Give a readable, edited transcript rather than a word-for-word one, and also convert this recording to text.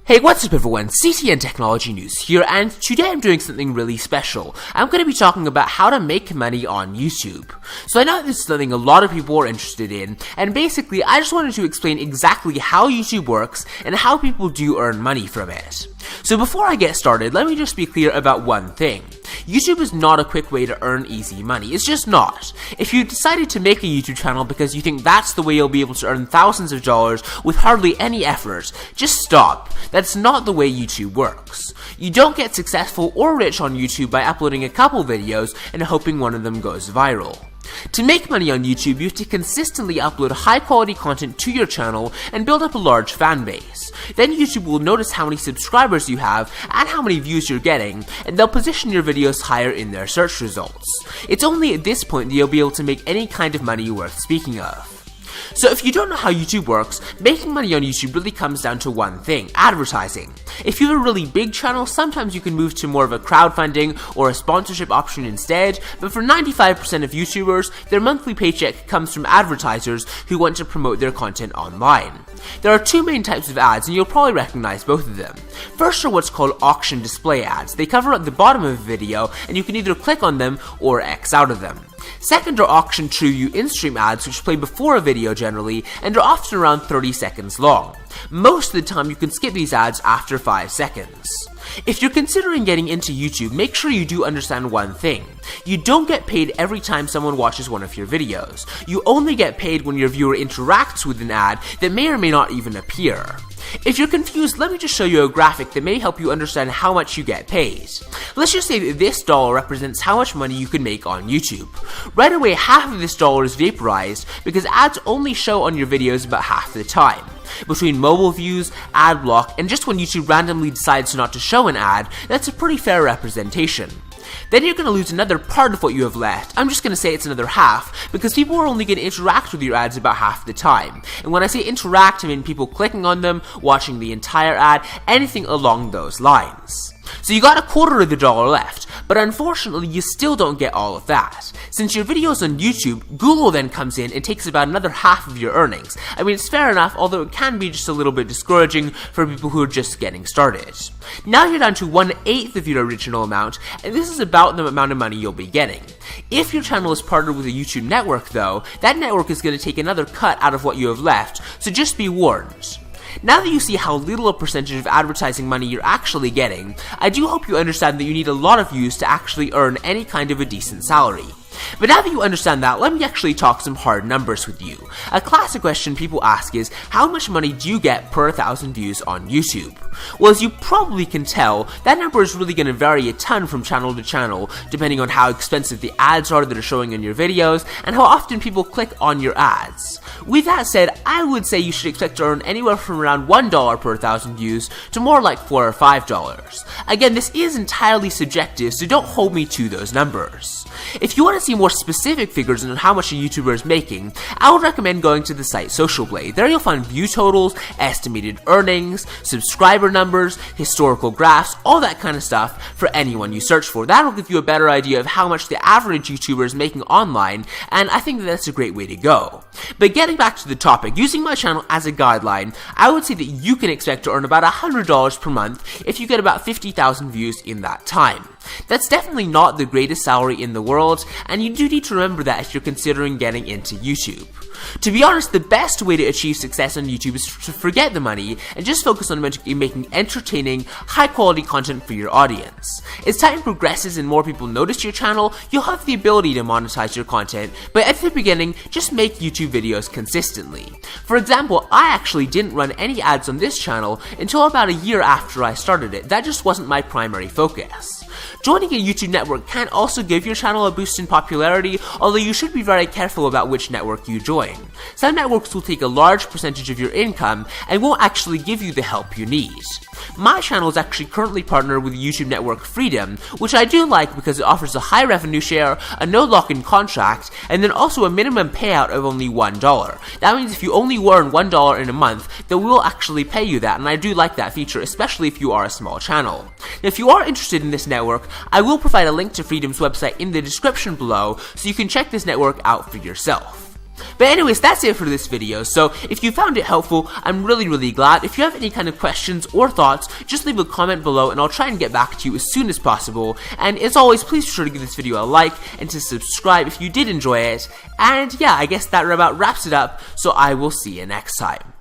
Hey, what's up everyone, CTN Technology News here, and today I'm doing something really special. I'm going to be talking about how to make money on YouTube. So I know this is something a lot of people are interested in, and basically I just wanted to explain exactly how YouTube works and how people do earn money from it. So before I get started, let me just be clear about one thing. YouTube is not a quick way to earn easy money. It's just not. If you decided to make a YouTube channel because you think that's the way you'll be able to earn thousands of dollars with hardly any effort, just stop. That's not the way YouTube works. You don't get successful or rich on YouTube by uploading a couple videos and hoping one of them goes viral. To make money on YouTube, you have to consistently upload high quality content to your channel and build up a large fan base. Then YouTube will notice how many subscribers you have and how many views you're getting, and they'll position your videos higher in their search results. It's only at this point that you'll be able to make any kind of money worth speaking of. So if you don't know how YouTube works, making money on YouTube really comes down to one thing: advertising. If you have a really big channel, sometimes you can move to more of a crowdfunding or a sponsorship option instead, but for 95% of YouTubers, their monthly paycheck comes from advertisers who want to promote their content online. There are two main types of ads, and you'll probably recognize both of them. First are what's called auction display ads. They cover at the bottom of a video, and you can either click on them or X out of them. Second are auction true view in-stream ads, which play before a video generally, and are often around 30 seconds long. Most of the time you can skip these ads after 5 seconds. If you're considering getting into YouTube, make sure you do understand one thing. You don't get paid every time someone watches one of your videos. You only get paid when your viewer interacts with an ad that may or may not even appear. If you're confused, let me just show you a graphic that may help you understand how much you get paid. Let's just say that this dollar represents how much money you can make on YouTube. Right away, half of this dollar is vaporized because ads only show on your videos about half the time. Between mobile views, ad block, and just when YouTube randomly decides not to show an ad, that's a pretty fair representation. Then you're going to lose another part of what you have left. I'm just going to say it's another half, because people are only going to interact with your ads about half the time. And when I say interact, I mean people clicking on them, watching the entire ad, anything along those lines. So you got a quarter of the dollar left, but unfortunately you still don't get all of that. Since your video's on YouTube, Google then comes in and takes about another half of your earnings. I mean, it's fair enough, although it can be just a little bit discouraging for people who are just getting started. Now you're down to 1/8 of your original amount, and this is about the amount of money you'll be getting. If your channel is partnered with a YouTube network though, that network is going to take another cut out of what you have left, so just be warned. Now that you see how little a percentage of advertising money you're actually getting, I do hope you understand that you need a lot of views to actually earn any kind of a decent salary. But now that you understand that, let me actually talk some hard numbers with you. A classic question people ask is, how much money do you get per 1,000 views on YouTube? Well, as you probably can tell, that number is really going to vary a ton from channel to channel, depending on how expensive the ads are that are showing in your videos, and how often people click on your ads. With that said, I would say you should expect to earn anywhere from around $1 per 1,000 views to more like $4 or $5. Again, this is entirely subjective, so don't hold me to those numbers. If you want to see more specific figures on how much a YouTuber is making, I would recommend going to the site Social Blade. There you'll find view totals, estimated earnings, subscriber numbers, historical graphs, all that kind of stuff for anyone you search for. That'll give you a better idea of how much the average YouTuber is making online, and I think that's a great way to go. But getting back to the topic, using my channel as a guideline, I would say that you can expect to earn about $100 per month if you get about 50,000 views in that time. That's definitely not the greatest salary in the world, and you do need to remember that if you're considering getting into YouTube. To be honest, the best way to achieve success on YouTube is to forget the money and just focus on making entertaining, high-quality content for your audience. As time progresses and more people notice your channel, you'll have the ability to monetize your content, but at the beginning, just make YouTube videos consistently. For example, I actually didn't run any ads on this channel until about a year after I started it. That just wasn't my primary focus. Joining a YouTube network can also give your channel a boost in popularity, although you should be very careful about which network you join. Some networks will take a large percentage of your income and won't actually give you the help you need. My channel is actually currently partnered with YouTube network Freedom, which I do like because it offers a high revenue share, a no lock-in contract, and then also a minimum payout of only $1. That means if you only earn $1 in a month, they will actually pay you that, and I do like that feature, especially if you are a small channel. Now, if you are interested in this network, I will provide a link to Freedom's website in the description below, so you can check this network out for yourself. But anyways, that's it for this video. So if you found it helpful, I'm really glad. If you have any kind of questions or thoughts, just leave a comment below and I'll try and get back to you as soon as possible. And as always, please be sure to give this video a like and to subscribe if you did enjoy it. And yeah, I guess that about wraps it up, so I will see you next time.